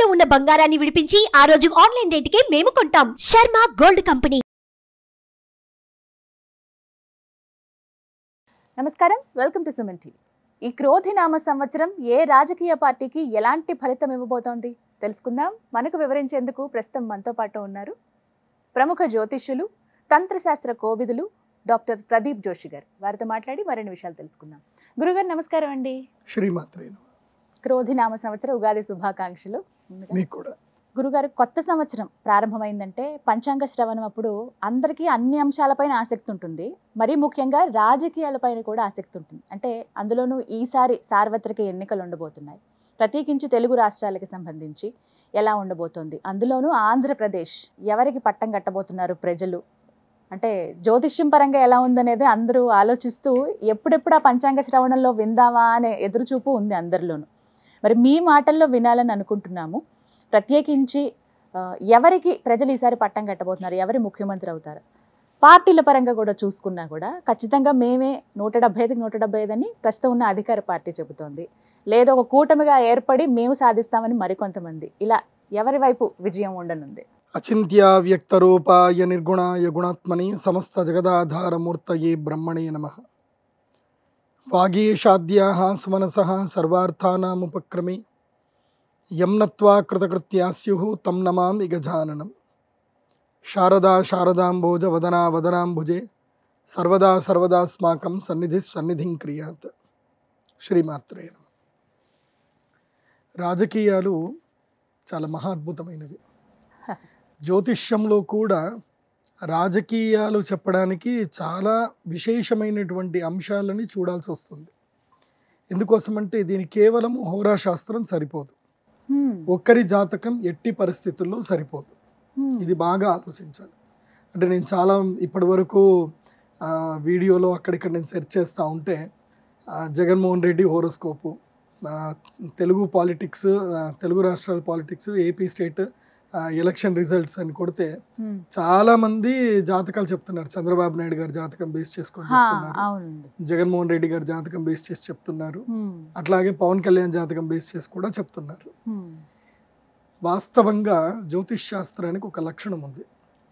తాకట్టులో ఉన్న బంగారాన్ని విడిపించి ఆ రోజు ఆన్లైన్ రేటుకే మేము కొంటాం. Sharma gold company. నమస్కారం, వెల్కమ్ టు సుమన్ టీవీ. ఈ క్రోధినామ సంవత్సరం ఏ రాజకీయ పార్టీకి ఎలాంటి ఫలితం ఇవ్వబోతోంది తెలుసుకుందాం. మనకు వివరించేందుకు ప్రస్తుతం మనతో పాటు ఉన్నారు ప్రముఖ జ్యోతిష్యులు, తంత్రశాస్త్ర కోవిదులు డాక్టర్ ప్రదీప్ జోషి గారు. వారితో మాట్లాడి మరిన్ని విషయాలు తెలుసుకుందాం. గురుగారు నమస్కారం అండి. శ్రీమాత్రే. క్రోధినామ సంవత్సరం ఉగాది శుభాకాంక్షలు. మీకు కూడా. గురుగారు, కొత్త సంవత్సరం ప్రారంభమైందంటే పంచాంగ శ్రవణం అప్పుడు అందరికీ అన్ని అంశాలపైన ఆసక్తి ఉంటుంది. మరీ ముఖ్యంగా రాజకీయాలపైన కూడా ఆసక్తి ఉంటుంది. అంటే అందులోనూ ఈసారి సార్వత్రిక ఎన్నికలు ఉండబోతున్నాయి. ప్రత్యేకించి తెలుగు రాష్ట్రాలకు సంబంధించి ఎలా ఉండబోతోంది, అందులోనూ ఆంధ్రప్రదేశ్ ఎవరికి పట్టం కట్టబోతున్నారు ప్రజలు, అంటే జ్యోతిష్యం పరంగా ఎలా ఉందనేది అందరూ ఆలోచిస్తూ ఎప్పుడెప్పుడు ఆ పంచాంగ శ్రవణంలో విందామా అనే ఎదురుచూపు ఉంది అందరిలోనూ. మరి మీ మాటల్లో వినాలని అనుకుంటున్నాము. ప్రత్యేకించి ఎవరికి ప్రజలు ఈసారి పట్టం కట్టబోతున్నారు, ఎవరి ముఖ్యమంత్రి అవుతారు, పార్టీల పరంగా కూడా చూసుకున్నా కూడా ఖచ్చితంగా మేమే 175కి 175 అని ప్రస్తుతం ఉన్న అధికార పార్టీ చెబుతోంది. లేదా ఒక కూటమిగా ఏర్పడి మేము సాధిస్తామని మరికొంతమంది. ఇలా ఎవరి వైపు విజయం ఉండనుంది? అచింత్య వ్యక్తరూపాయ నిర్గుణాయ గుణాత్మని సమస్త జగదాధారమూర్తయే బ్రహ్మణే నమః. వాగీషాద్యాః సుమనసః సర్వార్థానాముపక్రమే యం నత్వా కృతకృత్యా స్యుః తం నమామి గజాననం. శారదా శారదాంబోజ వదనా వదనాంబుజే సర్వదా సర్వదాస్మాకం సన్నిధిం క్రియాత్. శ్రీమాత్రే నమః. రాజకీయాలు చాలా మహాద్భుతమైనవి. జ్యోతిష్యంలో కూడా రాజకీయాలు చెప్పడానికి చాలా విశేషమైనటువంటి అంశాలని చూడాల్సి వస్తుంది. ఎందుకోసమంటే దీని కేవలం హోరాశాస్త్రం సరిపోదు, ఒక్కరి జాతకం ఎట్టి పరిస్థితుల్లో సరిపోదు. ఇది బాగా ఆలోచించాలి. అంటే నేను చాలా ఇప్పటి వరకు వీడియోలో అక్కడిక్కడ నేను సెర్చ్ చేస్తూ ఉంటే జగన్మోహన్ రెడ్డి హోరోస్కోపు, తెలుగు పాలిటిక్స్, తెలుగు రాష్ట్రాల politics, AP state election results అని కొడితే చాలా మంది జాతకాలు చెప్తున్నారు. చంద్రబాబు నాయుడు గారి జాతకం బేస్ చేసుకొని చెప్తున్నారు, జగన్మోహన్ రెడ్డి గారి జాతకం బేస్ చేసి చెప్తున్నారు, అట్లాగే పవన్ కళ్యాణ్ జాతకం బేస్ చేసి కూడా చెప్తున్నారు. వాస్తవంగా జ్యోతిష్ శాస్త్రానికి ఒక లక్షణం ఉంది.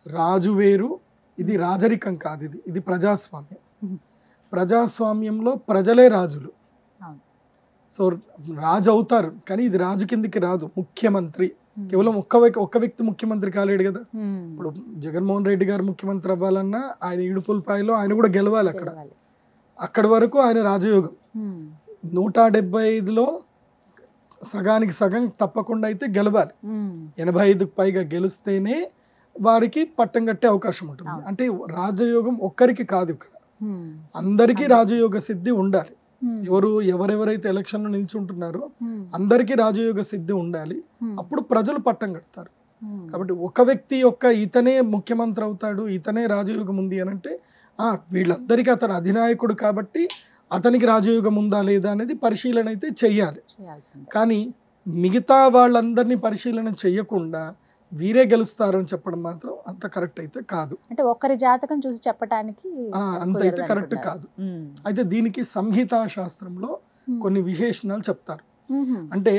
రాజు వేరు, ఇది రాజరికం కాదు, ఇది ప్రజాస్వామ్యం. ప్రజాస్వామ్యంలో ప్రజలే రాజులు. సో రాజు అవుతారు, కానీ ఇది రాజు కిందికి రాదు. ముఖ్యమంత్రి కేవలం ఒక్క వ్యక్తి ముఖ్యమంత్రి కాలేడు కదా. ఇప్పుడు జగన్మోహన్ రెడ్డి గారు ముఖ్యమంత్రి అవ్వాలన్నా ఆయన ఇడుపులపాయలో ఆయన కూడా గెలవాలి. అక్కడి వరకు ఆయన రాజయోగం. 175లో సగానికి సగం తప్పకుండా అయితే గెలవాలి. 85కు పైగా గెలిస్తేనే వారికి పట్టం కట్టే అవకాశం ఉంటుంది. అంటే రాజయోగం ఒక్కరికి కాదు, ఇక్కడ అందరికీ రాజయోగ సిద్ధి ఉండాలి. ఎవరెవరైతే ఎలక్షన్ లో నిల్చుంటున్నారో అందరికీ రాజయోగ సిద్ధి ఉండాలి. అప్పుడు ప్రజలు పట్టం కడతారు. కాబట్టి ఒక వ్యక్తి ఇతనే ముఖ్యమంత్రి అవుతాడు, ఇతనే రాజయోగం ఉంది అని అంటే వీళ్ళందరికీ అతను అధినాయకుడు కాబట్టి అతనికి రాజయోగం ఉందా లేదా అనేది పరిశీలన అయితే చెయ్యాలి. కానీ మిగతా వాళ్ళందరినీ పరిశీలన చెయ్యకుండా వీరే గెలుస్తారని చెప్పడం మాత్రం అంత కరెక్ట్ అయితే కాదు. అంటే ఒక్కరి జాతకం చూసి చెప్పడానికి అంత అయితే కరెక్ట్ కాదు. అయితే దీనికి సంహితా శాస్త్రంలో కొన్ని విశేషణాలు చెప్తారు. అంటే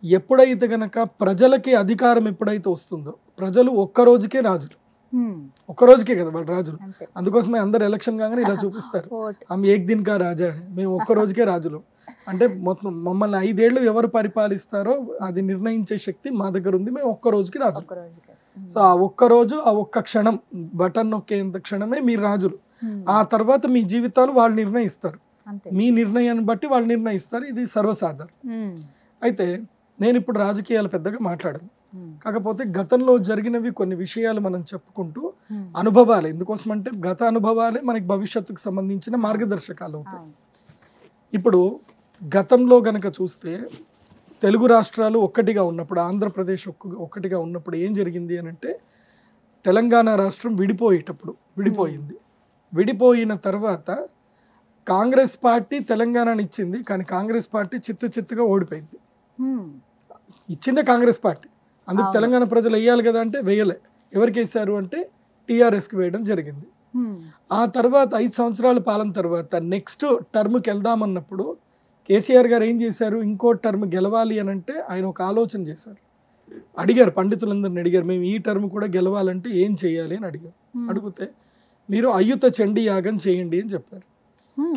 ఎప్పుడైతే గనక ప్రజలకి అధికారం ఎప్పుడైతే వస్తుందో, ప్రజలు ఒక్కరోజుకే రాజులు, ఒక్కరోజుకే కదా వాళ్ళు రాజులు. అందుకోసమే అందరు ఎలక్షన్ కాగానే ఇలా చూపిస్తారు, ఆమె ఏక్ దిన్ కా రాజా, మేము ఒక్కరోజుకే రాజులు. అంటే మొత్తం మమ్మల్ని 5 ఏళ్ళు ఎవరు పరిపాలిస్తారో అది నిర్ణయించే శక్తి మా దగ్గర ఉంది, మేము ఒక్క రోజుకి రాజు. సో ఆ ఒక్కరోజు, ఆ ఒక్క క్షణం, బటన్ నొక్కేంత క్షణమే మీరు రాజులు. ఆ తర్వాత మీ జీవితాలు వాళ్ళు నిర్ణయిస్తారు, మీ నిర్ణయాన్ని బట్టి వాళ్ళు నిర్ణయిస్తారు. ఇది సర్వసాధారణం. అయితే నేను ఇప్పుడు రాజకీయాలు పెద్దగా మాట్లాడను, కాకపోతే గతంలో జరిగినవి కొన్ని విషయాలు మనం చెప్పుకుంటూ అనుభవాలు, ఎందుకోసం అంటే గత అనుభవాలే మనకి భవిష్యత్తుకు సంబంధించిన మార్గదర్శకాలు అవుతాయి. ఇప్పుడు గతంలో గనక చూస్తే తెలుగు రాష్ట్రాలు ఒక్కటిగా ఉన్నప్పుడు, ఆంధ్రప్రదేశ్ ఒక్కటిగా ఉన్నప్పుడు ఏం జరిగింది అని అంటే, తెలంగాణ రాష్ట్రం విడిపోయింది. విడిపోయిన తర్వాత కాంగ్రెస్ పార్టీ తెలంగాణని ఇచ్చింది, కానీ కాంగ్రెస్ పార్టీ చిత్తుగా ఓడిపోయింది. ఇచ్చిందే కాంగ్రెస్ పార్టీ, అందుకు తెలంగాణ ప్రజలు వేయాలి కదా అంటే వేయలే. ఎవరికి వేశారు అంటే టీఆర్ఎస్కి వేయడం జరిగింది. ఆ తర్వాత 5 సంవత్సరాల పాలన తర్వాత నెక్స్ట్ టర్మ్కి వెళ్దామన్నప్పుడు కేసీఆర్ గారు ఏం చేశారు, ఇంకో టర్మ్ గెలవాలి అని అంటే ఆయన ఒక ఆలోచన చేశారు. అడిగారు, పండితులందరిని అడిగారు, మేము ఈ టర్మ్ కూడా గెలవాలంటే ఏం చేయాలి అని అడిగారు. అడిగితే మీరు అయ్యుత చండీ యాగం చేయండి అని చెప్పారు.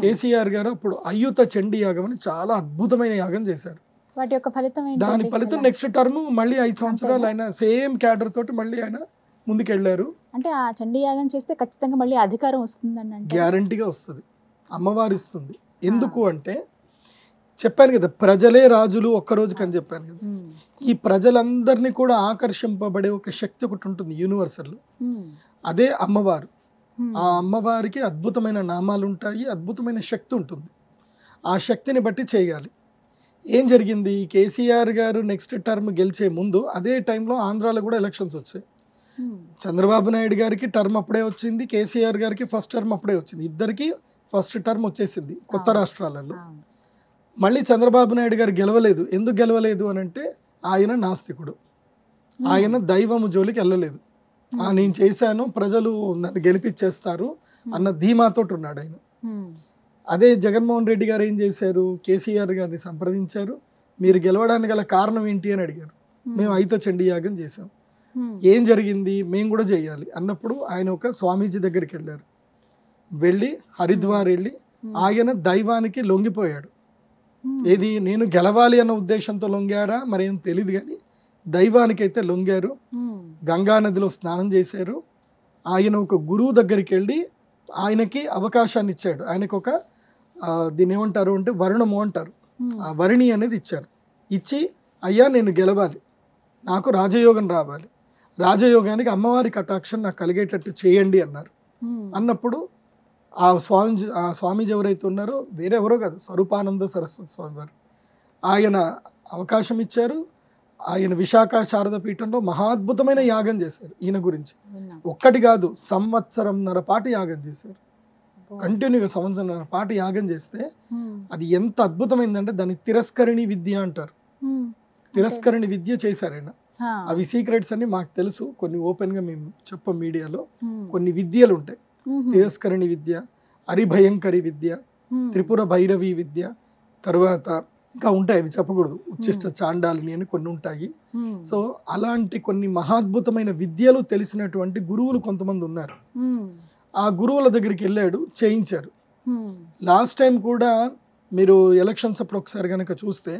కేసీఆర్ గారు అప్పుడు అయ్యుత చండీ యాగం అని చాలా అద్భుతమైన యాగం చేశారు. వాటి యొక్క ఫలితం దాని ఫలితం నెక్స్ట్ టర్మ్ మళ్ళీ 5 సంవత్సరాలు ఆయన సేమ్ క్యాడర్ తోటి మళ్ళీ ఆయన ముందుకెళ్లారు. అంటే ఆ చండీ యాగం చేస్తే ఖచ్చితంగా మళ్ళీ అధికారం వస్తుందని అంటే గ్యారంటీగా వస్తుంది, అమ్మవారు ఇస్తుంది. ఎందుకు అంటే చెప్పాను కదా, ప్రజలే రాజులు ఒక్కరోజుకి అని చెప్పాను కదా. ఈ ప్రజలందరినీ కూడా ఆకర్షింపబడే ఒక శక్తి ఒకటి ఉంటుంది యూనివర్సల్, అదే అమ్మవారు. ఆ అమ్మవారికి అద్భుతమైన నామాలు ఉంటాయి, అద్భుతమైన శక్తి ఉంటుంది. ఆ శక్తిని బట్టి చేయాలి. ఏం జరిగింది, కేసీఆర్ గారు నెక్స్ట్ టర్మ్ గెలిచే ముందు అదే టైంలో ఆంధ్రాలో కూడా ఎలక్షన్స్ వచ్చాయి. చంద్రబాబు నాయుడు గారికి టర్మ్ అప్పుడే వచ్చింది, కేసీఆర్ గారికి ఫస్ట్ టర్మ్ అప్పుడే వచ్చింది. ఇద్దరికి ఫస్ట్ టర్మ్ వచ్చేసింది కొత్త రాష్ట్రాలలో. మళ్ళీ చంద్రబాబు నాయుడు గారు గెలవలేదు. ఎందుకు గెలవలేదు అని అంటే ఆయన నాస్తికుడు, ఆయన దైవము జోలికి వెళ్ళలేదు. నేను చేశాను, ప్రజలు నన్ను గెలిపించేస్తారు అన్న ధీమాతోటి ఉన్నాడు ఆయన. అదే జగన్మోహన్ రెడ్డి గారు ఏం చేశారు, కేసీఆర్ గారిని సంప్రదించారు, మీరు గెలవడానికి గల కారణం ఏంటి అని అడిగారు. మేము అయ్యుత చండీ యాగం చేశాం. ఏం జరిగింది, మేము కూడా చేయాలి అన్నప్పుడు ఆయన ఒక స్వామీజీ దగ్గరికి వెళ్ళారు. వెళ్ళి హరిద్వార్ వెళ్ళి ఆయన దైవానికి లొంగిపోయాడు. ఏది, నేను గెలవాలి అన్న ఉద్దేశంతో లొంగారా మరేం తెలియదు కానీ దైవానికి అయితే లొంగారు. గంగా నదిలో స్నానం చేశారు. ఆయన ఒక గురువు దగ్గరికి వెళ్ళి ఆయనకి అవకాశాన్ని ఇచ్చాడు. ఆయనకు ఒక దీన్ని ఏమంటారు అంటే వరుణము అంటారు, ఆ వరిణి అనేది ఇచ్చారు. ఇచ్చి అయ్యా నేను గెలవాలి, నాకు రాజయోగం రావాలి, రాజయోగానికి అమ్మవారి కటాక్షం నాకు కలిగేటట్టు చేయండి అన్నారు. అన్నప్పుడు ఆ స్వామీజీ ఎవరైతే ఉన్నారో వేరే ఎవరో కాదు, స్వరూపానంద సరస్వతి స్వామి వారు, ఆయన అవకాశం ఇచ్చారు. ఆయన విశాఖ శారద పీఠంలో మహాద్భుతమైన యాగం చేశారు. ఈయన గురించి ఒక్కటి కాదు, 1.5 సంవత్సరం పాటు యాగం చేశారు. కంటిన్యూగా 1.5 సంవత్సరం పాటు యాగం చేస్తే అది ఎంత అద్భుతమైందంటే దాన్ని తిరస్కరిణి విద్య అంటారు. తిరస్కరిణి విద్య చేశారు ఆయన. అవి సీక్రెట్స్ అని మాకు తెలుసు, కొన్ని ఓపెన్ గా మేము చెప్పం మీడియాలో. కొన్ని విద్యలు ఉంటాయి, తిరస్కరిణి విద్య, హరిభయంకరి విద్య, త్రిపుర భైరవి విద్య, తర్వాత ఇంకా ఉంటాయి, అవి చెప్పకూడదు, ఉచ్చిష్ట చాండాలిని అని కొన్ని ఉంటాయి. సో అలాంటి కొన్ని మహాద్భుతమైన విద్యలు తెలిసినటువంటి గురువులు కొంతమంది ఉన్నారు. ఆ గురువుల దగ్గరికి వెళ్ళాడు, చేయించారు. లాస్ట్ టైం కూడా మీరు ఎలక్షన్స్ అప్పుడు ఒకసారి కనుక చూస్తే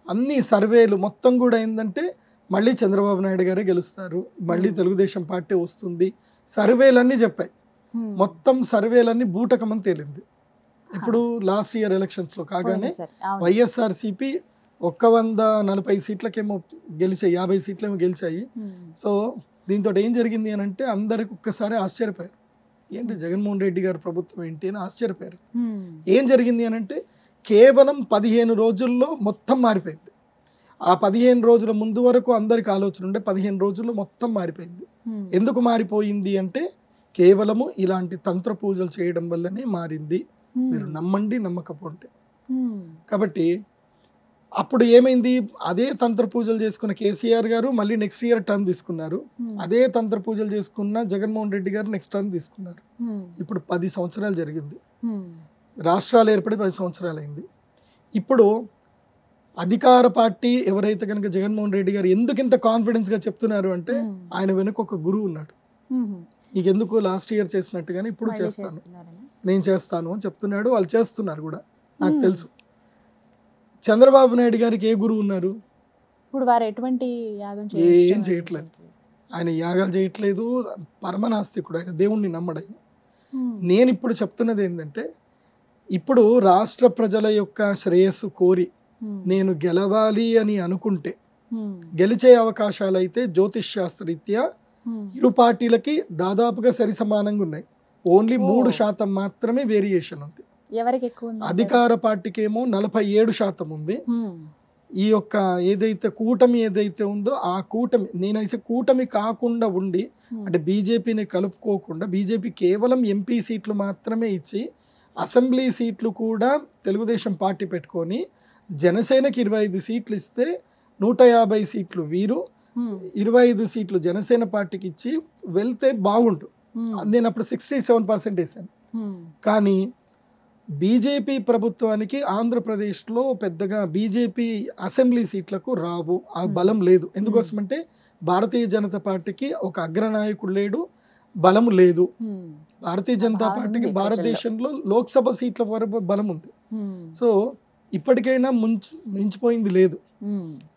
అన్ని సర్వేలు మొత్తం కూడా ఏంటంటే మళ్ళీ చంద్రబాబు నాయుడు గారే గెలుస్తారు, మళ్ళీ తెలుగుదేశం పార్టీ వస్తుంది, సర్వేలన్నీ చెప్పాయి. మొత్తం సర్వేలన్నీ బూటకమని తేలింది. ఇప్పుడు లాస్ట్ ఇయర్ ఎలక్షన్స్ లో కాగానే వైఎస్ఆర్సీపీ 140 సీట్లకేమో గెలిచాయి, 50 సీట్లేమో గెలిచాయి. సో దీంతో ఏం జరిగింది అని అంటే అందరికి ఒక్కసారి ఆశ్చర్యపోయారు, ఏంటి జగన్మోహన్ రెడ్డి గారి ప్రభుత్వం ఏంటి అని ఆశ్చర్యపోయారు. ఏం జరిగింది అని అంటే కేవలం 15 రోజుల్లో మొత్తం మారిపోయింది. ఆ 15 రోజుల ముందు వరకు అందరికి ఆలోచన ఉండే, 15 రోజుల్లో మొత్తం మారిపోయింది. ఎందుకు మారిపోయింది అంటే కేవలము ఇలాంటి తంత్ర పూజలు చేయడం వల్లనే మారింది. మీరు నమ్మండి నమ్మకపోతే. కాబట్టి అప్పుడు ఏమైంది, అదే తంత్ర పూజలు చేసుకున్న కేసీఆర్ గారు మళ్ళీ నెక్స్ట్ ఇయర్ టర్మ్ తీసుకున్నారు. అదే తంత్ర పూజలు చేసుకున్న జగన్మోహన్ రెడ్డి గారు నెక్స్ట్ టర్మ్ తీసుకున్నారు. ఇప్పుడు 10 సంవత్సరాలు జరిగింది. రాష్ట్రాలు ఏర్పడి 10 సంవత్సరాలు అయింది. ఇప్పుడు అధికార పార్టీ ఎవరైతే కనుక జగన్మోహన్ రెడ్డి గారు ఎందుకు ఇంత కాన్ఫిడెన్స్ గా చెప్తున్నారు అంటే ఆయన వెనుక ఒక గురువు ఉన్నాడు. నీకెందుకు లాస్ట్ ఇయర్ చేసినట్టుగానే ఇప్పుడు చేస్తాను, నేను చేస్తాను అని చెప్తున్నాడు. వాళ్ళు చేస్తున్నారు కూడా, నాకు తెలుసు. చంద్రబాబు నాయుడు గారికి ఏ గురువు ఉన్నారు? ఇప్పుడు వారు ఎటువంటి యాగం ఏం చేయట్లేదు. ఆయన యాగాలు చేయట్లేదు, పరమనాస్తికుడు, ఆయన దేవుణ్ణి నమ్మడు ఆయన. నేను ఇప్పుడు చెప్తున్నది ఏంటంటే ఇప్పుడు రాష్ట్ర ప్రజల యొక్క శ్రేయస్సు కోరి నేను గెలవాలి అని అనుకుంటే గెలిచే అవకాశాలు అయితే జ్యోతిష్ శాస్త్రరీత్యా ఇరు పార్టీలకి దాదాపుగా సరి సమానంగా ఉన్నాయి. ఓన్లీ 3% మాత్రమే వేరియేషన్ ఉంది. ఎవరికి ఎక్కువ ఉంది? అధికార పార్టీకి ఏమో 47% ఉంది. ఈ యొక్క ఏదైతే కూటమి ఏదైతే ఉందో ఆ కూటమి, నేనైతే కూటమి కాకుండా ఉండి అంటే బీజేపీని కలుపుకోకుండా బీజేపీ కేవలం ఎంపీ సీట్లు మాత్రమే ఇచ్చి అసెంబ్లీ సీట్లు కూడా తెలుగుదేశం పార్టీ పెట్టుకొని జనసేనకి 25 సీట్లు ఇస్తే 150 సీట్లు వీరు, 25 సీట్లు జనసేన పార్టీకి ఇచ్చి వెళ్తే బాగుండు. నేను అప్పుడు 67% వేసాను. కానీ బీజేపీ ప్రభుత్వానికి ఆంధ్రప్రదేశ్లో పెద్దగా బీజేపీ అసెంబ్లీ సీట్లకు రావు, ఆ బలం లేదు. ఎందుకోసమంటే భారతీయ జనతా పార్టీకి ఒక అగ్రనాయకుడు లేడు, బలం లేదు. భారతీయ జనతా పార్టీకి భారతదేశంలో లోక్సభ సీట్ల వరకు బలం ఉంది. సో ఇప్పటికైనా మించిపోయింది లేదు.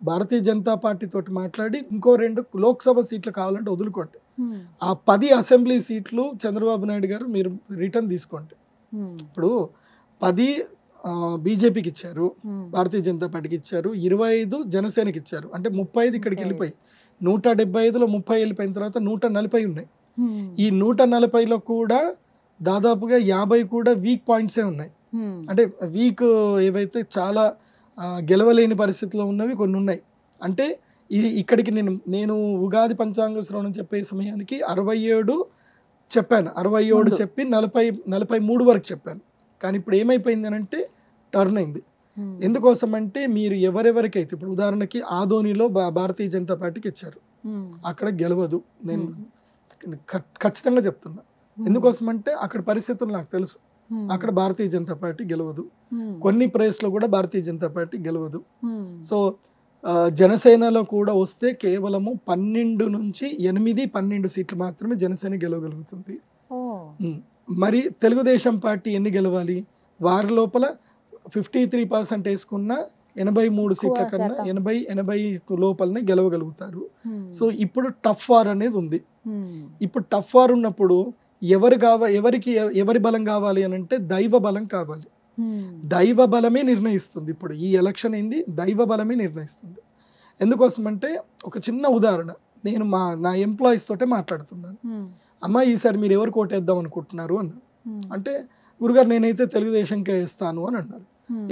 భారతీయ జనతా పార్టీ తోటి మాట్లాడి ఇంకో 2 లోక్సభ సీట్లు కావాలంటే వదులుకోండి. ఆ 10 అసెంబ్లీ సీట్లు చంద్రబాబు నాయుడు గారు మీరు రిటర్న్ తీసుకోండి. ఇప్పుడు 10 బీజేపీకి ఇచ్చారు, భారతీయ జనతా పార్టీకి ఇచ్చారు, 25 జనసేనకి ఇచ్చారు. అంటే 35 ఇక్కడికి వెళ్ళిపోయి 175లో 30 వెళ్ళిపోయిన తర్వాత 140 ఉన్నాయి. ఈ 140లో కూడా దాదాపుగా 50 కూడా వీక్ పాయింట్సే ఉన్నాయి. అంటే వీక్ ఏవైతే చాలా గెలవలేని పరిస్థితిలో ఉన్నవి కొన్ని ఉన్నాయి. అంటే ఇది ఇక్కడికి నేను ఉగాది పంచాంగ శ్రవణం చెప్పే సమయానికి 67 చెప్పాను, 67 చెప్పి 43 వరకు చెప్పాను. కానీ ఇప్పుడు ఏమైపోయింది అని అంటే టర్న్ అయింది. ఎందుకోసం అంటే మీరు ఎవరెవరికైతే ఇప్పుడు ఉదాహరణకి ఆదోనిలో భారతీయ జనతా పార్టీకి ఇచ్చారు, అక్కడ గెలవదు. నేను ఖచ్చితంగా చెప్తున్నా. ఎందుకోసం అంటే అక్కడ పరిస్థితులు నాకు తెలుసు. అక్కడ భారతీయ జనతా పార్టీ గెలవదు. కొన్ని ప్లేస్లో కూడా భారతీయ జనతా పార్టీ గెలవదు. సో జనసేనలో కూడా వస్తే కేవలము 12 నుంచి 8-12 సీట్లు మాత్రమే జనసేన గెలవగలుగుతుంది. మరి తెలుగుదేశం పార్టీ ఎన్ని గెలవాలి? వారి లోపల 53% వేసుకున్న 83 సీట్ల కన్నా 80 లోపలనే గెలవగలుగుతారు. సో ఇప్పుడు టఫ్ వార్ అనేది ఉంది. ఇప్పుడు టఫ్ వార్ ఉన్నప్పుడు ఎవరి బలం కావాలి అని అంటే దైవ బలం కావాలి. దైవ బలమే నిర్ణయిస్తుంది. ఇప్పుడు ఈ ఎలక్షన్ ఏంది, దైవ బలమే నిర్ణయిస్తుంది. ఎందుకోసం అంటే ఒక చిన్న ఉదాహరణ, నేను నా ఎంప్లాయీస్ తోటే మాట్లాడుతున్నాను. అమ్మా ఈసారి మీరు ఎవరు కోటేద్దాం అనుకుంటున్నారు అన్నారు. అంటే గురుగారు నేనైతే తెలుగుదేశంకే వేస్తాను అని అన్నారు.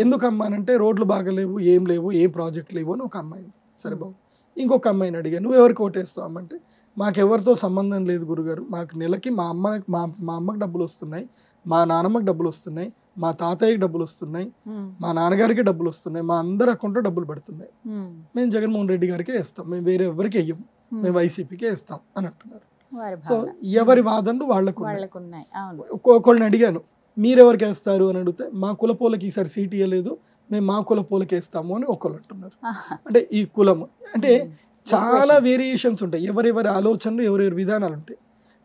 ఎందుకమ్మా అంటే రోడ్లు బాగలేవు, ఏం లేవు, ఏ ప్రాజెక్ట్ లేవు అని ఒక అమ్మాయి. సరే బాబు. ఇంకొక అమ్మాయిని అడిగా, నువ్వు ఎవరు కోటేస్తావు అమ్మంటే మాకెవరితో సంబంధం లేదు గురుగారు, మాకు నెలకి మా అమ్మకి డబ్బులు వస్తున్నాయి, మా నాన్నమ్మకి డబ్బులు వస్తున్నాయి, మా తాతయ్యకి డబ్బులు వస్తున్నాయి, మా నాన్నగారికి డబ్బులు వస్తున్నాయి, మా అందరి అకౌంట్లో డబ్బులు పడుతున్నాయి, మేము జగన్మోహన్ రెడ్డి గారికే వేస్తాం, మేము వేరే ఎవరికి వెయ్యము, మేము వైసీపీకే వేస్తాం అని అంటున్నారు. సో ఎవరి వాదనలు వాళ్ళకు ఉన్నాయి. ఒకళ్ళని అడిగాను మీరెవరికి వేస్తారు అని అడిగితే మా కులపోలకి ఈసారి సీట్ ఇవ్వలేదు, మేము మా కులపోలకి వేస్తాము అని ఒకళ్ళు అంటున్నారు. అంటే ఈ కులము అంటే చాలా వేరియేషన్స్ ఉంటాయి, ఎవరెవరి ఆలోచనలు ఎవరెవరి విధానాలు ఉంటాయి.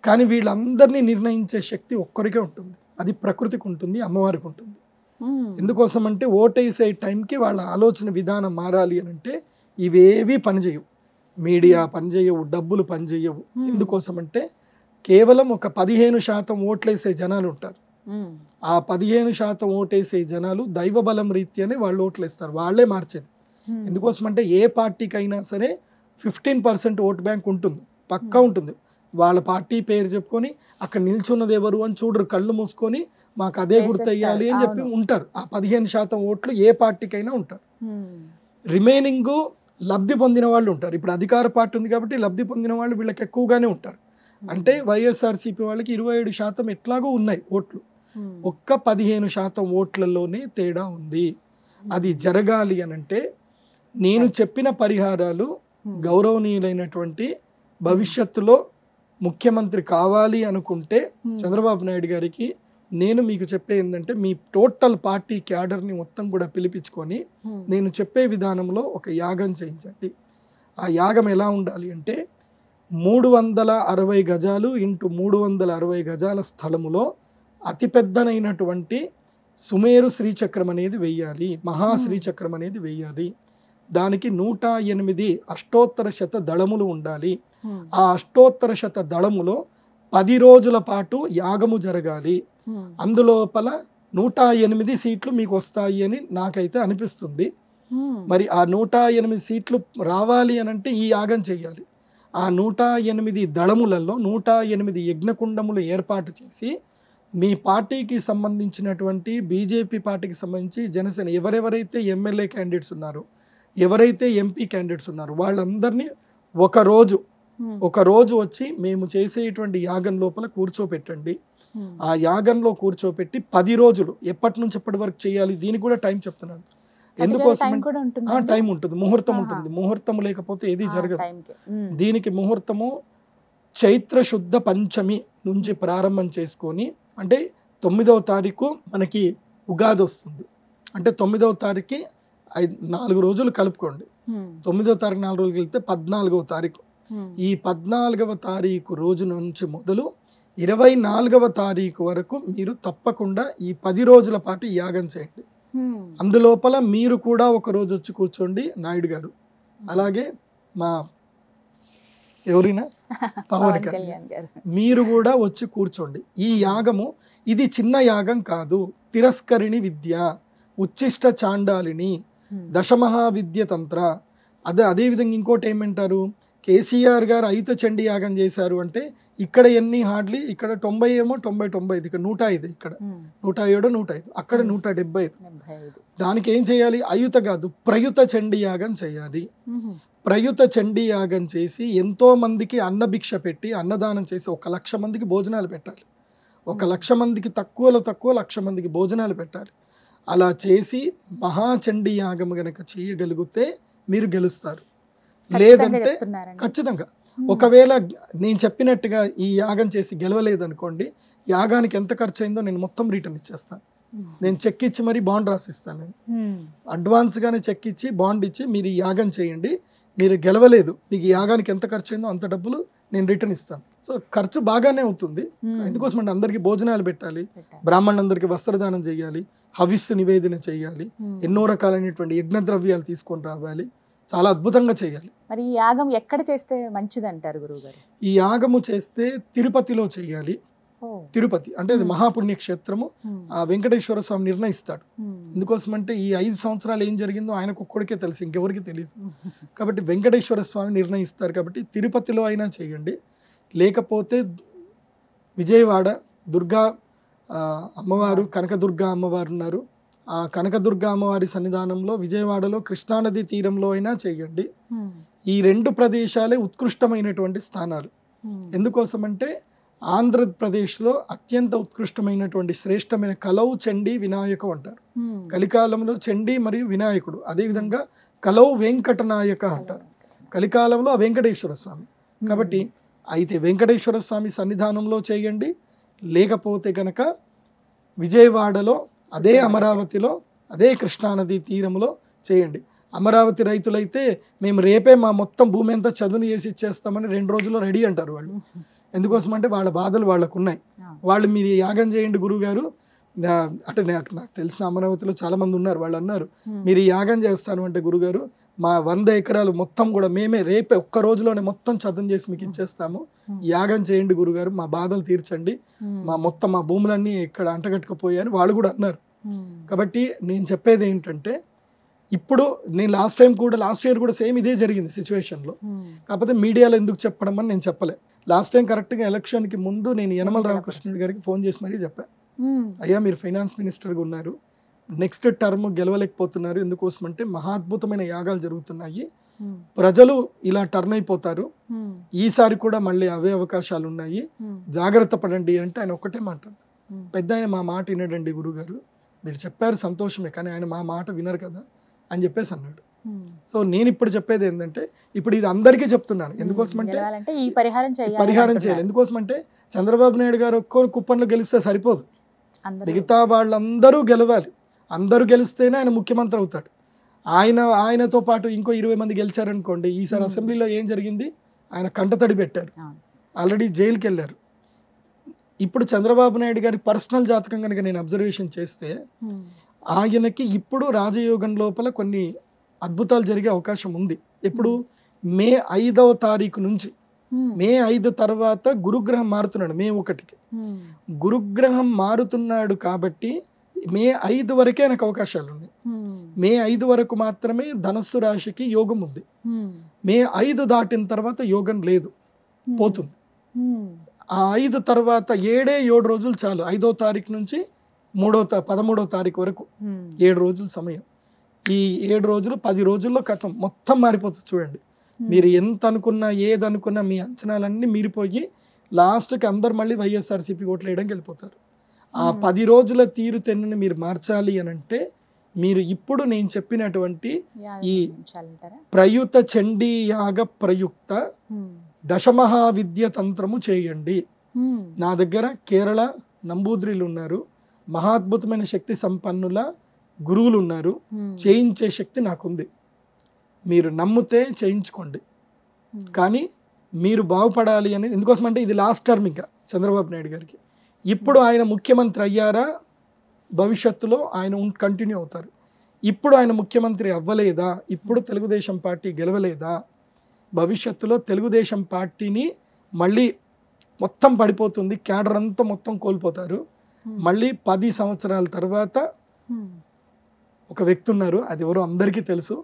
కానీ వీళ్ళందరినీ నిర్ణయించే శక్తి ఒక్కరికే ఉంటుంది, అది ప్రకృతికి ఉంటుంది, అమ్మవారికి ఉంటుంది. ఎందుకోసం అంటే ఓటేసే టైంకి వాళ్ళ ఆలోచన విధానం మారాలి అని అంటే ఇవేవి పనిచేయవు, మీడియా పనిచేయవు, డబ్బులు పనిచేయవు. ఎందుకోసం అంటే కేవలం ఒక 15% ఓట్లేసే జనాలు ఉంటారు. ఆ 15% ఓటేసే జనాలు దైవ బలం రీత్యానే వాళ్ళు ఓట్లేస్తారు, వాళ్ళే మార్చేది. ఎందుకోసం అంటే ఏ పార్టీకైనా సరే 15% ఓట్ బ్యాంక్ ఉంటుంది, పక్కా ఉంటుంది. వాళ్ళ పార్టీ పేరు చెప్పుకొని అక్కడ నిల్చున్నది ఎవరు అని చూడరు, కళ్ళు మూసుకొని మాకు అదే గుర్తయ్యాలి అని చెప్పి ఉంటారు. ఆ 15% ఓట్లు ఏ పార్టీకైనా ఉంటారు. రిమైనింగ్ లబ్ధి పొందిన వాళ్ళు ఉంటారు. ఇప్పుడు అధికార పార్టీ ఉంది కాబట్టి లబ్ధి పొందిన వాళ్ళు వీళ్ళకి ఎక్కువగానే ఉంటారు. అంటే వైఎస్ఆర్సీపీ వాళ్ళకి 27% ఎట్లాగో ఉన్నాయి ఓట్లు, ఒక్క 15% ఓట్లలోనే తేడా ఉంది. అది జరగాలి అనంటే నేను చెప్పిన పరిహారాలు గౌరవనీయులైనటువంటి భవిష్యత్తులో ముఖ్యమంత్రి కావాలి అనుకుంటే చంద్రబాబు నాయుడు గారికి నేను మీకు చెప్పే ఏంటంటే మీ టోటల్ పార్టీ క్యాడర్ని మొత్తం కూడా పిలిపించుకొని నేను చెప్పే విధానంలో ఒక యాగం చేయించండి. ఆ యాగం ఎలా ఉండాలి అంటే 360 గజాలు ఇంటూ 360 గజాల స్థలములో అతిపెద్దనైనటువంటి సుమేరు శ్రీచక్రం అనేది వెయ్యాలి, మహాశ్రీచక్రం అనేది వెయ్యాలి. దానికి 108 అష్టోత్తర శత దళములు ఉండాలి. ఆ అష్టోత్తర శత దళములో 10 రోజుల పాటు యాగము జరగాలి. అందులోపల 108 సీట్లు మీకు వస్తాయి అని నాకైతే అనిపిస్తుంది. మరి ఆ 108 సీట్లు రావాలి అని అంటే ఈ యాగం చేయాలి. ఆ 108 దళములలో 108 యజ్ఞకుండములు ఏర్పాటు చేసి మీ పార్టీకి సంబంధించినటువంటి బీజేపీ పార్టీకి సంబంధించి జనసేన ఎవరెవరైతే ఎమ్మెల్యే క్యాండిడేట్స్ ఉన్నారో, ఎవరైతే ఎంపీ క్యాండిడేట్స్ ఉన్నారో వాళ్ళందరినీ ఒక రోజు వచ్చి మేము చేసేటువంటి యాగం లోపల కూర్చోపెట్టండి. ఆ యాగంలో కూర్చోపెట్టి 10 రోజులు ఎప్పటి నుంచి ఎప్పటి వరకు చేయాలి దీనికి కూడా టైం చెప్తున్నాను. ఎందుకోసం టైం ఉంటుంది, ముహూర్తం ఉంటుంది. ముహూర్తం లేకపోతే ఏది జరగదు. దీనికి ముహూర్తము చైత్ర శుద్ధ పంచమి నుంచి ప్రారంభం చేసుకొని అంటే 9వ తారీఖు మనకి ఉగాది వస్తుంది. అంటే 9వ తారీఖు 4 రోజులు కలుపుకోండి. 9వ తారీఖు 4 రోజులు కలిపితే 14వ తారీఖు. ఈ 14వ తారీఖు రోజు నుంచి మొదలు 24వ తారీఖు వరకు మీరు తప్పకుండా ఈ 10 రోజుల పాటు యాగం చేయండి. అందులోపల మీరు కూడా ఒక రోజు వచ్చి కూర్చోండి నాయుడు గారు, అలాగే మా ఎవరైనా పవన్ కళ్యాణ్ గారు, మీరు కూడా వచ్చి కూర్చోండి. ఈ యాగము ఇది చిన్న యాగం కాదు. తిరస్కరిణి విద్య, ఉచ్చిష్ట చాండాలిని, దశమహావిద్య తంత్ర. అదేవిధంగా ఇంకోటి ఏమంటారు, కేసీఆర్ గారు అయిత చండీ యాగం చేశారు అంటే ఇక్కడ ఎన్ని హార్డ్లీ ఇక్కడ 90 ఏమో 90 ఇక్కడ 105, ఇక్కడ 107 105, అక్కడ 175. దానికి ఏం చేయాలి, అయుత కాదు ప్రయుత చండీ యాగం చేయాలి. ప్రయుత చండీ యాగం చేసి ఎంతో మందికి అన్నభిక్ష పెట్టి అన్నదానం చేసి 1,00,000 మందికి భోజనాలు పెట్టాలి. 1,00,000 మందికి తక్కువలో తక్కువ 1,00,000 మందికి భోజనాలు పెట్టాలి. అలా చేసి మహాచండీ యాగం గనక చేయగలిగితే మీరు గెలుస్తారు. లేదంటే ఖచ్చితంగా ఒకవేళ నేను చెప్పినట్టుగా ఈ యాగం చేసి గెలవలేదనుకోండి, యాగానికి ఎంత ఖర్చు అయిందో నేను మొత్తం రిటర్న్ ఇచ్చేస్తాను. నేను చెక్ ఇచ్చి మరి బాండ్ రాసిస్తాను. నేను అడ్వాన్స్ గానే చెక్ ఇచ్చి బాండ్ ఇచ్చి మీరు ఈ యాగం చేయండి, మీరు గెలవలేదు, మీకు ఈ యాగానికి ఎంత ఖర్చు అయిందో అంత డబ్బులు నేను రిటర్న్ ఇస్తాను. సో ఖర్చు బాగానే అవుతుంది. ఎందుకోసం అంటే అందరికి భోజనాలు పెట్టాలి, బ్రాహ్మణులందరికీ వస్త్రదానం చేయాలి, హవిస్సు నివేదన చేయాలి, ఎన్నో రకాలైనటువంటి యజ్ఞ ద్రవ్యాలు తీసుకొని రావాలి, చాలా అద్భుతంగా చేయాలి. మరి ఈ యాగం ఎక్కడ చేస్తే మంచిది అంటారు గురువు గారు? ఈ యాగము చేస్తే తిరుపతిలో చేయాలి. తిరుపతి అంటే అది మహాపుణ్యక్షేత్రము. ఆ వెంకటేశ్వర స్వామి నిర్ణయిస్తాడు. ఎందుకోసమంటే ఈ 5 సంవత్సరాలు ఏం జరిగిందో ఆయనకు ఒక్కడికే తెలుసు, ఇంకెవరికి తెలియదు. కాబట్టి వెంకటేశ్వర స్వామి నిర్ణయిస్తారు. కాబట్టి తిరుపతిలో అయినా చేయండి. లేకపోతే విజయవాడ దుర్గా అమ్మవారు, కనకదుర్గా అమ్మవారు ఉన్నారు. ఆ కనకదుర్గా అమ్మవారి సన్నిధానంలో విజయవాడలో కృష్ణానది తీరంలో అయినా చేయండి. ఈ 2 ప్రదేశాలే ఉత్కృష్టమైనటువంటి స్థానాలు. ఎందుకోసమంటే ఆంధ్రప్రదేశ్లో అత్యంత ఉత్కృష్టమైనటువంటి శ్రేష్టమైన కలౌ చండీ వినాయకు అంటారు. కలికాలంలో చండీ మరియు వినాయకుడు, అదేవిధంగా కలౌ వెంకటనాయక అంటారు. కలికాలంలో ఆ వెంకటేశ్వర స్వామి. కాబట్టి అయితే వెంకటేశ్వర స్వామి సన్నిధానంలో చేయండి. లేకపోతే కనుక విజయవాడలో అదే అమరావతిలో అదే కృష్ణానది తీరంలో చేయండి. అమరావతి రైతులైతే మేము రేపే మా మొత్తం భూమి అంతా చదును చేసి ఇచ్చేస్తామని 2 రోజుల్లో రెడీ అంటారు వాళ్ళు. ఎందుకోసం అంటే వాళ్ళ బాధలు వాళ్ళకు ఉన్నాయి. వాళ్ళు మీరు యాగం చేయండి గురువు గారు అంటే నాకు తెలిసిన అమరావతిలో చాలా మంది ఉన్నారు. వాళ్ళు అన్నారు మీరు యాగం చేస్తాను అంటే గురుగారు మా 100 ఎకరాలు మొత్తం కూడా మేమే రేపే ఒక్క రోజులోనే మొత్తం చదును చేసి మీకు ఇచ్చేస్తాము, యాగం చేయండి గురుగారు, మా బాధలు తీర్చండి, మా భూములన్నీ ఇక్కడ అంటగట్టుకుపోయాయని వాళ్ళు కూడా అన్నారు. కాబట్టి నేను చెప్పేది ఏంటంటే ఇప్పుడు నేను లాస్ట్ ఇయర్ కూడా సేమ్ ఇదే జరిగింది సిచ్యువేషన్లో. కాకపోతే మీడియాలో ఎందుకు చెప్పడం అని నేను చెప్పలే. లాస్ట్ టైం కరెక్ట్గా ఎలక్షన్కి ముందు నేను యనమల రామకృష్ణుడి గారికి ఫోన్ చేసి మరీ చెప్పాను, అయ్యా మీరు ఫైనాన్స్ మినిస్టర్గా ఉన్నారు, నెక్స్ట్ టర్మ్ గెలవలేకపోతున్నారు, ఎందుకోసమంటే మహాద్భుతమైన యాగాలు జరుగుతున్నాయి, ప్రజలు ఇలా టర్న్ అయిపోతారు, ఈసారి కూడా మళ్ళీ అవే అవకాశాలు ఉన్నాయి, జాగ్రత్త పడండి అంటే ఆయన ఒక్కటే మాట, పెద్ద ఆయన మా మాట వినడండి గురుగారు, మీరు చెప్పారు సంతోషమే కానీ ఆయన మా మాట వినరు కదా అని చెప్పేసి అన్నాడు. సో నేను ఇప్పుడు చెప్పేది ఏంటంటే ఇప్పుడు ఇది అందరికీ చెప్తున్నాను, ఎందుకోసమంటే పరిహారం చేయాలి. ఎందుకోసమంటే చంద్రబాబు నాయుడు గారు ఒక్కో కుప్పంలో గెలిస్తే సరిపోదు, మిగతా వాళ్ళందరూ గెలవాలి, అందరూ గెలిస్తేనే ఆయన ముఖ్యమంత్రి అవుతాడు. ఆయనతో పాటు ఇంకో 20 మంది గెలిచారనుకోండి, ఈసారి అసెంబ్లీలో ఏం జరిగింది, ఆయన కంటతడి పెట్టారు, ఆల్రెడీ జైలుకి వెళ్ళారు. ఇప్పుడు చంద్రబాబు నాయుడు గారి పర్సనల్ జాతకం కనుక నేను అబ్జర్వేషన్ చేస్తే ఆయనకి ఇప్పుడు రాజయోగం లోపల కొన్ని అద్భుతాలు జరిగే అవకాశం ఉంది. ఇప్పుడు మే 5వ తారీఖు నుంచి, మే 5 తర్వాత గురుగ్రహం మారుతున్నాడు, మే 1కి గురుగ్రహం మారుతున్నాడు. కాబట్టి మే 5 వరకే నాకు అవకాశాలు ఉన్నాయి. మే 5 వరకు మాత్రమే ధనస్సు రాశికి యోగం ఉంది. మే 5 దాటిన తర్వాత యోగం లేదు, పోతుంది. ఆ 5 తర్వాత 7 రోజులు చాలు, 5వ తారీఖు నుంచి 13వ తారీఖు వరకు 7 రోజుల సమయం. ఈ 7 రోజులు 10 రోజుల్లో కథం మొత్తం మారిపోతుంది. చూడండి, మీరు ఎంత అనుకున్నా ఏదనుకున్నా మీ అంచనాలన్నీ మీరిపోయి లాస్ట్కి అందరు మళ్ళీ వైఎస్ఆర్సీపీ ఓట్లు వేయడానికి వెళ్ళిపోతారు. ఆ 10 రోజుల తీరు తెన్నుని మీరు మార్చాలి అని అంటే మీరు ఇప్పుడు నేను చెప్పినటువంటి ఈ ప్రయుత చండీ యాగ ప్రయుక్త దశమహావిద్య తంత్రము చేయండి. నా దగ్గర కేరళ నంబూద్రిలు ఉన్నారు, మహాద్భుతమైన శక్తి సంపన్నుల గురువులు ఉన్నారు, చేయించే శక్తి నాకుంది. మీరు నమ్మితే చేయించుకోండి, కానీ మీరు బాగుపడాలి అనేది ఎందుకోసమంటే ఇది లాస్ట్ టర్మ్ ఇంకా చంద్రబాబు నాయుడు గారికి. ఇప్పుడు ఆయన ముఖ్యమంత్రి అయ్యారా, భవిష్యత్తులో ఆయన కంటిన్యూ అవుతారు. ఇప్పుడు ఆయన ముఖ్యమంత్రి అవ్వలేదా, ఇప్పుడు తెలుగుదేశం పార్టీ గెలవలేదా, భవిష్యత్తులో తెలుగుదేశం పార్టీని మళ్ళీ మొత్తం పడిపోతుంది, క్యాడర్ అంతా మొత్తం కోల్పోతారు. మళ్ళీ 10 సంవత్సరాల తర్వాత ఒక వ్యక్తి ఉన్నారు, అది ఎవరో అందరికీ తెలుసు,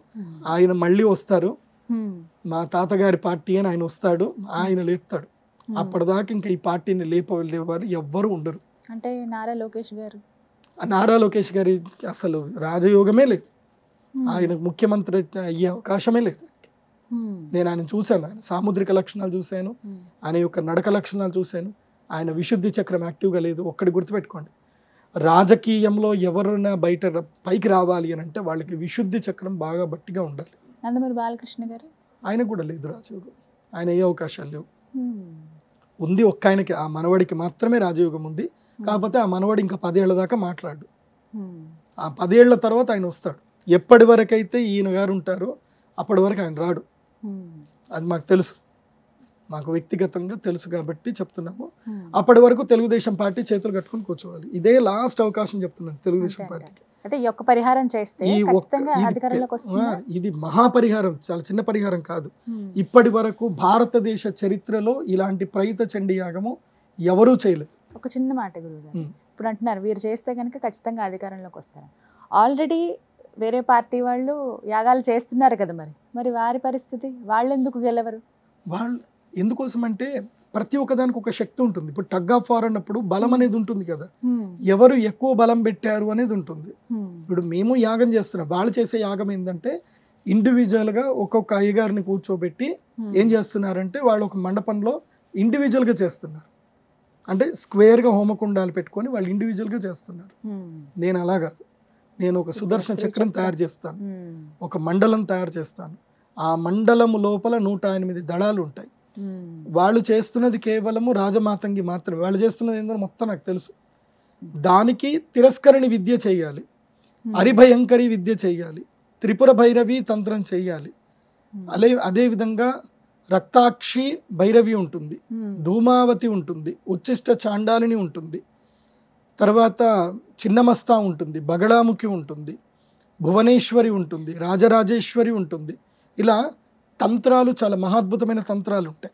ఆయన మళ్ళీ వస్తారు. మా తాతగారి పార్టీ అని ఆయన వస్తాడు, ఆయన లేపుతాడు. అప్పటిదాకా ఇంకా ఈ పార్టీని లేపలేవారు ఎవ్వరు ఉండరు. అంటే నారా లోకేష్ గారు, నారా లోకేష్ గారి అసలు రాజయోగమే లేదు, ఆయన ముఖ్యమంత్రి అయ్యే అవకాశమే లేదు. నేను ఆయన చూశాను, ఆయన సాముద్రిక లక్షణాలు చూశాను, ఆయన యొక్క నడక లక్షణాలు చూశాను, ఆయన విశుద్ధి చక్రం యాక్టివ్గా లేదు. ఒక్కటి గుర్తుపెట్టుకోండి, రాజకీయంలో ఎవరైనా బయట పైకి రావాలి అని అంటే వాళ్ళకి విశుద్ధి చక్రం బాగా బట్టిగా ఉండాలి. నందమూరి బాలకృష్ణ గారు, ఆయన కూడా లేదు రాజయోగం, ఆయన ఏ అవకాశాలు లేవు. ఉంది ఒక్క ఆయనకి, ఆ మనవడికి మాత్రమే రాజయోగం ఉంది. కాకపోతే ఆ మనవడి ఇంకా 10 ఏళ్ల దాకా మాట్లాడు, ఆ 10 ఏళ్ల తర్వాత ఆయన వస్తాడు. ఎప్పటి వరకైతే ఈయన గారు ఉంటారో అప్పటి వరకు ఆయన రాడు. అది మాకు తెలుసు, మాకు వ్యక్తిగతంగా తెలుసు కాబట్టి చెప్తున్నాము. అప్పటి వరకు తెలుగుదేశం పార్టీ చేతులు కట్టుకుని కూర్చోవాలి. ఇదే లాస్ట్ అవకాశం చెప్తున్నాను తెలుగుదేశం పార్టీకి. అంటే ఈ ఒక్క పరిహారం చేస్తే అధికారంలోకి వస్తుందా? ఇది మహాపరిహారం, చాలా చిన్న పరిహారం కాదు. ఇప్పటి వరకు భారతదేశ చరిత్రలో ఇలాంటి ప్రైత చండీ యాగము ఎవరూ చేయలేదు. ఒక చిన్న మాట గురువుగారు, ఇప్పుడు అంటున్నారు వీరు చేస్తే కనుక ఖచ్చితంగా అధికారంలోకి వస్తారు. ఆల్రెడీ వేరే పార్టీ వాళ్ళు యాగాలు చేస్తున్నారు కదా, మరి వారి పరిస్థితి, వాళ్ళు ఎందుకు గెలవరు? వాళ్ళు ఎందుకోసం అంటే ప్రతి ఒక్కదానికి ఒక శక్తి ఉంటుంది. ఇప్పుడు టగ్ ఆఫ్ వార్ అన్నప్పుడు బలం అనేది ఉంటుంది కదా, ఎవరు ఎక్కువ బలం పెట్టారు అనేది ఉంటుంది. ఇప్పుడు మేము యాగం చేస్తున్నాం, వాళ్ళు చేసే యాగం ఏంటంటే ఇండివిజువల్గా ఒక్కొక్క అయ్యగారిని కూర్చోబెట్టి ఏం చేస్తున్నారంటే వాళ్ళు ఒక మండపంలో ఇండివిజువల్గా చేస్తున్నారు. అంటే స్క్వేర్గా హోమకుండాలు పెట్టుకొని వాళ్ళు ఇండివిజువల్గా చేస్తున్నారు. నేను అలా కాదు, నేను ఒక సుదర్శన చక్రం తయారు చేస్తాను, ఒక మండలం తయారు చేస్తాను. ఆ మండలము లోపల 108 దళాలు ఉంటాయి. వాళ్ళు చేస్తున్నది కేవలము రాజమాతంగి మాత్రమే. వాళ్ళు చేస్తున్నది ఏందో మొత్తం నాకు తెలుసు. దానికి తిరస్కరణి విద్య చేయాలి, హరిభయంకరి విద్య చేయాలి, త్రిపుర భైరవి తంత్రం చేయాలి. అదే విధంగా రక్తాక్షి భైరవి ఉంటుంది, ధూమావతి ఉంటుంది, ఉచ్చిష్ట చాండాలిని ఉంటుంది, తర్వాత చిన్నమస్తా ఉంటుంది, బగళాముఖి ఉంటుంది, భువనేశ్వరి ఉంటుంది, రాజరాజేశ్వరి ఉంటుంది. ఇలా తంత్రాలు, చాలా మహాద్భుతమైన తంత్రాలు ఉంటాయి.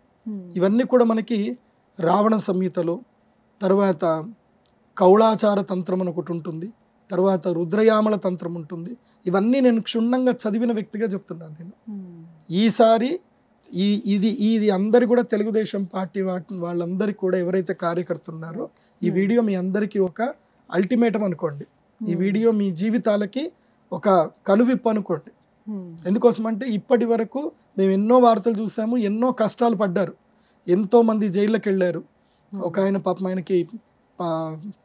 ఇవన్నీ కూడా మనకి రావణ సంహితలో, తర్వాత కౌళాచార తంత్రం అని ఒకటి ఉంటుంది, తర్వాత రుద్రయామల తంత్రం ఉంటుంది. ఇవన్నీ నేను క్షుణ్ణంగా చదివిన వ్యక్తిగా చెప్తున్నాను. నేను ఈసారి ఇది అందరి కూడా తెలుగుదేశం పార్టీ వాళ్ళందరికీ కూడా ఎవరైతే కార్యకర్తలు ఉన్నారో ఈ వీడియో మీ అందరికీ ఒక అల్టిమేటం అనుకోండి. ఈ వీడియో మీ జీవితాలకి ఒక కనువిప్పు అనుకోండి. ఎందుకోసం అంటే ఇప్పటి వరకు మేము ఎన్నో వార్తలు చూసాము, ఎన్నో కష్టాలు పడ్డారు, ఎంతో మంది జైల్లోకి వెళ్ళారు. ఒక ఆయన పాపం ఆయనకి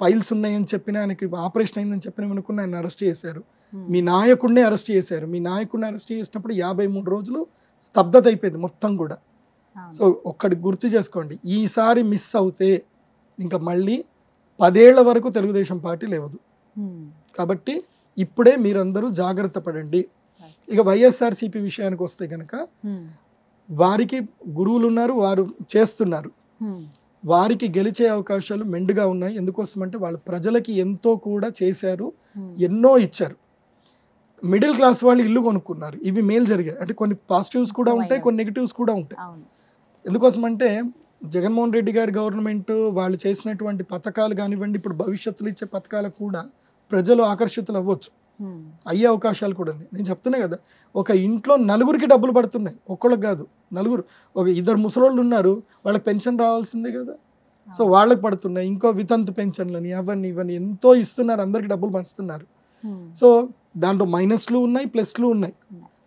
పైల్స్ ఉన్నాయని చెప్పిన, ఆయనకి ఆపరేషన్ అయిందని చెప్పిన అనుకున్న ఆయన అరెస్ట్ చేశారు. మీ నాయకుడినే అరెస్ట్ చేశారు. మీ నాయకుడిని అరెస్ట్ చేసినప్పుడు 53 రోజులు స్తబ్దత అయిపోయింది మొత్తం కూడా. సో ఒక్కటి గుర్తు చేసుకోండి, ఈసారి మిస్ అవుతే ఇంకా మళ్ళీ 10 ఏళ్ల వరకు తెలుగుదేశం పార్టీ లేవదు. కాబట్టి ఇప్పుడే మీరందరూ జాగ్రత్త పడండి. ఇక వైఎస్ఆర్సీపీ విషయానికి వస్తే కనుక వారికి గురువులు ఉన్నారు, వారు చేస్తున్నారు, వారికి గెలిచే అవకాశాలు మెండుగా ఉన్నాయి. ఎందుకోసం అంటే వాళ్ళు ప్రజలకి ఎంతో కూడా చేశారు, ఎన్నో ఇచ్చారు. మిడిల్ క్లాస్ వాళ్ళు ఇల్లు కొనుక్కున్నారు, ఇవి మేలు జరిగాయి. అంటే కొన్ని పాజిటివ్స్ కూడా ఉంటాయి, కొన్ని నెగిటివ్స్ కూడా ఉంటాయి. ఎందుకోసం అంటే జగన్మోహన్ రెడ్డి గారి గవర్నమెంట్ వాళ్ళు చేసినటువంటి పథకాలు కానివ్వండి, ఇప్పుడు భవిష్యత్తులో ఇచ్చే పథకాలకు కూడా ప్రజలు ఆకర్షితులు అవ్వచ్చు, అయ్యే అవకాశాలు కూడా ఉన్నాయి. నేను చెప్తున్నా కదా, ఒక ఇంట్లో 4గురికి డబ్బులు పడుతున్నాయి, ఒక్కళ్ళకి కాదు, 4గురు. ఒక 2 ముసలోళ్ళు ఉన్నారు, వాళ్ళకి పెన్షన్ రావాల్సిందే కదా, సో వాళ్ళకి పడుతున్నాయి. ఇంకో వితంతు పెన్షన్లని అవన్నీ ఇవన్నీ ఎంతో ఇస్తున్నారు, అందరికి డబ్బులు పంచుతున్నారు. సో దాంట్లో మైనస్లు ఉన్నాయి, ప్లస్లు ఉన్నాయి.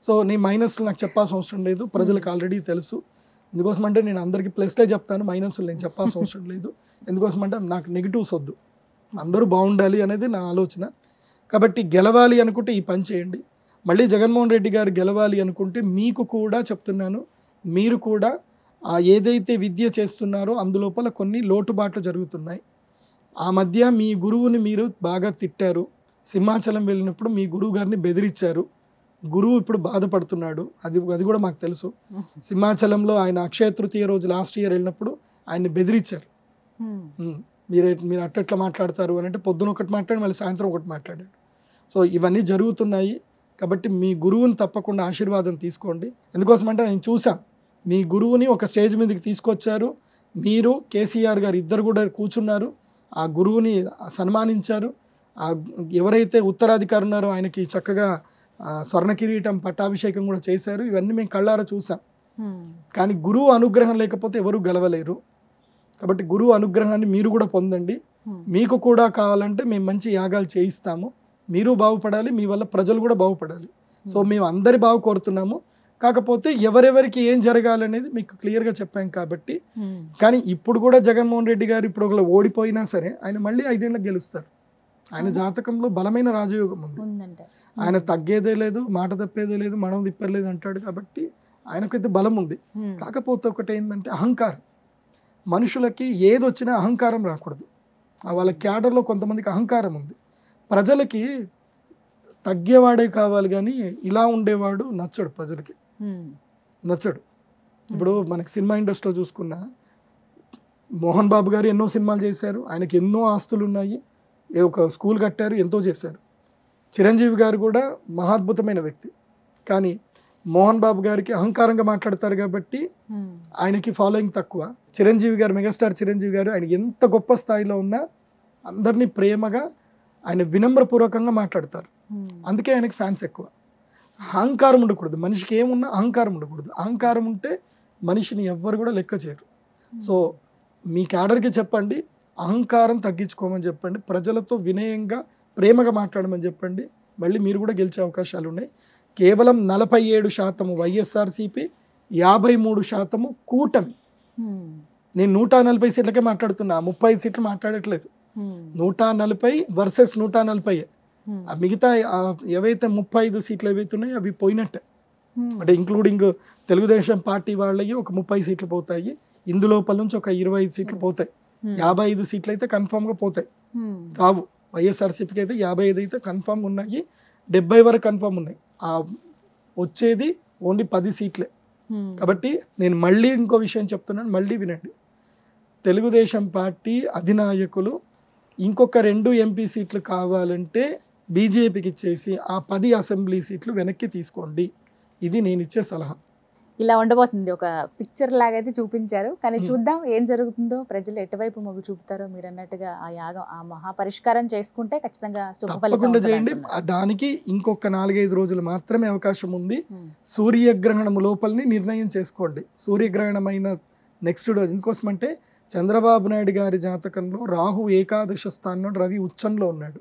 సో నీ మైనస్లు నాకు చెప్పాల్సిన అవసరం లేదు, ప్రజలకు ఆల్రెడీ తెలుసు. ఎందుకోసం అంటే నేను అందరికీ ప్లస్లే చెప్తాను, మైనస్లు నేను చెప్పాల్సిన అవసరం లేదు. ఎందుకోసం అంటే నాకు నెగిటివ్స్ వద్దు, అందరూ బాగుండాలి అనేది నా ఆలోచన. కాబట్టి గెలవాలి అనుకుంటే ఈ పని చేయండి. మళ్ళీ జగన్మోహన్ రెడ్డి గారు గెలవాలి అనుకుంటే మీకు కూడా చెప్తున్నాను, మీరు కూడా ఏదైతే విద్య చేస్తున్నారో అందులోపల కొన్ని లోటుబాట్లు జరుగుతున్నాయి. ఆ మధ్య మీ గురువుని మీరు బాగా తిట్టారు, సింహాచలం వెళ్ళినప్పుడు మీ గురువు గారిని బెదిరించారు, గురువు ఇప్పుడు బాధపడుతున్నాడు, అది కూడా మాకు తెలుసు. సింహాచలంలో ఆయన అక్షయ తృతీయ రోజు లాస్ట్ ఇయర్ వెళ్ళినప్పుడు ఆయన్ని బెదిరించారు. మీరు అట్టెట్లా మాట్లాడతారు అని అంటే పొద్దున ఒకటి మాట్లాడి మళ్ళీ సాయంత్రం ఒకటి మాట్లాడాడు. సో ఇవన్నీ జరుగుతున్నాయి కాబట్టి మీ గురువుని తప్పకుండా ఆశీర్వాదం తీసుకోండి. ఎందుకోసం అంటే నేను చూసాం, మీ గురువుని ఒక స్టేజ్ మీదకి తీసుకొచ్చారు, మీరు కేసీఆర్ గారు ఇద్దరు కూడా కూర్చున్నారు, ఆ గురువుని సన్మానించారు. ఎవరైతే ఉత్తరాధికారి ఉన్నారో ఆయనకి చక్కగా స్వర్ణ కిరీటం పట్టాభిషేకం కూడా చేశారు. ఇవన్నీ మేము కళ్ళారా చూసాం. కానీ గురువు అనుగ్రహం లేకపోతే ఎవరు గెలవలేరు. కాబట్టి గురువు అనుగ్రహాన్ని మీరు కూడా పొందండి. మీకు కూడా కావాలంటే మేము మంచి యాగాలు చేయిస్తాము. మీరు బాగుపడాలి, మీ వల్ల ప్రజలు కూడా బాగుపడాలి. సో మేము అందరి బాగు కోరుతున్నాము. కాకపోతే ఎవరెవరికి ఏం జరగాలనేది మీకు క్లియర్గా చెప్పాం కాబట్టి. కానీ ఇప్పుడు కూడా జగన్మోహన్ రెడ్డి గారు ఇప్పుడు ఒకవేళ ఓడిపోయినా సరే ఆయన మళ్ళీ 5 ఏళ్ళకి గెలుస్తారు. ఆయన జాతకంలో బలమైన రాజయోగం ఉంది. ఆయన తగ్గేదే లేదు, మాట తప్పేదే లేదు, మడం తిప్పలేదు అంటాడు. కాబట్టి ఆయనకైతే బలం ఉంది. కాకపోతే ఒకటి ఏంటంటే అహంకారం. మనుషులకి ఏది వచ్చినా అహంకారం రాకూడదు. వాళ్ళ క్యాడర్లో కొంతమందికి అహంకారం ఉంది. ప్రజలకి తగ్గేవాడే కావాలి కానీ ఇలా ఉండేవాడు నచ్చడు, ప్రజలకి నచ్చడు. ఇప్పుడు మనకి సినిమా ఇండస్ట్రీలో చూసుకున్నా మోహన్ బాబు గారు ఎన్నో సినిమాలు చేశారు, ఆయనకి ఎన్నో ఆస్తులు ఉన్నాయి, ఒక స్కూల్ కట్టారు, ఎంతో చేశారు. చిరంజీవి గారు కూడా మహాద్భుతమైన వ్యక్తి. కానీ మోహన్ బాబు గారికి అహంకారంగా మాట్లాడతారు కాబట్టి ఆయనకి ఫాలోయింగ్ తక్కువ. చిరంజీవి గారు, మెగాస్టార్ చిరంజీవి గారు, ఆయన ఎంత గొప్ప స్థాయిలో ఉన్నా అందరినీ ప్రేమగా ఆయన వినమ్రపూర్వకంగా మాట్లాడతారు. అందుకే ఆయనకి ఫ్యాన్స్ ఎక్కువ. అహంకారం ఉండకూడదు, మనిషికి ఏమున్నా అహంకారం ఉండకూడదు. అహంకారం ఉంటే మనిషిని ఎవ్వరు కూడా లెక్క చేయరు. సో మీ క్యాడర్కి చెప్పండి, అహంకారం తగ్గించుకోమని చెప్పండి, ప్రజలతో వినయంగా ప్రేమగా మాట్లాడమని చెప్పండి. మళ్ళీ మీరు కూడా గెలిచే అవకాశాలు ఉన్నాయి. కేవలం 47% వైఎస్ఆర్సీపీ, 53% కూటమి. నేను 140 సీట్లకే మాట్లాడుతున్నా, 35 సీట్లు మాట్లాడట్లేదు. 140 వర్సెస్ 140. మిగతా ఏవైతే 35 సీట్లు ఏవైతే ఉన్నాయో అవి పోయినట్టే. అంటే ఇంక్లూడింగ్ తెలుగుదేశం పార్టీ వాళ్ళకి ఒక 30 సీట్లు పోతాయి, ఇందులోపల నుంచి ఒక 25 సీట్లు పోతాయి. 55 సీట్లు అయితే కన్ఫామ్గా పోతాయి, రావు. వైఎస్ఆర్సీపీకి అయితే 55 అయితే కన్ఫామ్ ఉన్నాయి, 70 వరకు కన్ఫామ్ ఉన్నాయి. వచ్చేది ఓన్లీ 10 సీట్లే. కాబట్టి నేను మళ్ళీ ఇంకో విషయం చెప్తున్నాను, మళ్ళీ వినండి. తెలుగుదేశం పార్టీ అధినాయకులు ఇంకొక 2 ఎంపీ సీట్లు కావాలంటే బీజేపీకి ఇచ్చేసి ఆ 10 అసెంబ్లీ సీట్లు వెనక్కి తీసుకోండి. ఇది నేను ఇచ్చే సలహా. ఇలా ఉండబోతుంది. ఒక పిక్చర్ లాగైతే చూపించారు, కానీ చూద్దాం ఏం జరుగుతుందో, ప్రజలు ఎటువైపు మొగ్గు చూపుతారో. మీరు అన్నట్టుగా ఆ యాగం, ఆ మహాపరిష్కారం చేసుకుంటే ఖచ్చితంగా తప్పకుండా చేయండి. దానికి ఇంకొక 4-5 రోజులు మాత్రమే అవకాశం ఉంది. సూర్యగ్రహణం లోపలని నిర్ణయం చేసుకోండి. సూర్యగ్రహణమైన నెక్స్ట్ రోజు ఎందుకోసం అంటే చంద్రబాబు నాయుడు గారి జాతకంలో రాహు ఏకాదశ స్థానంలో, రవి ఉచ్చంలో ఉన్నాడు.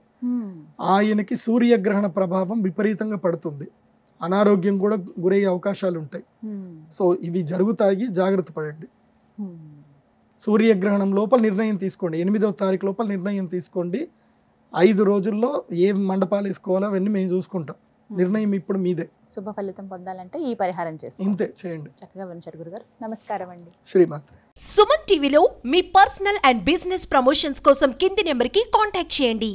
ఆయనకి సూర్యగ్రహణ ప్రభావం విపరీతంగా పడుతుంది, అనారోగ్యం కూడా గురయ్యే అవకాశాలు ఉంటాయి. సో ఇవి జరుగుతాయి, జాగ్రత్త పడండి. సూర్యగ్రహణం లోపల నిర్ణయం తీసుకోండి, 8వ తారీఖు లోపల నిర్ణయం తీసుకోండి. 5 రోజుల్లో ఏ మండపాలు వేసుకోవాలో అవన్నీ మేము చూసుకుంటాం. నిర్ణయం ఇప్పుడు మీదే. శుభ ఫలితం పొందాలంటే ఈ పరిహారం చేసి ఇంతే చేయండి. చక్కగా వినిచారు గురుగారు. నమస్కారం అండి. శ్రీమాత్రే. సుమన్ టీవీలో మీ పర్సనల్ అండ్ బిజినెస్ ప్రమోషన్స్ కోసం కింది నెంబర్కి కాంటాక్ట్ చేయండి.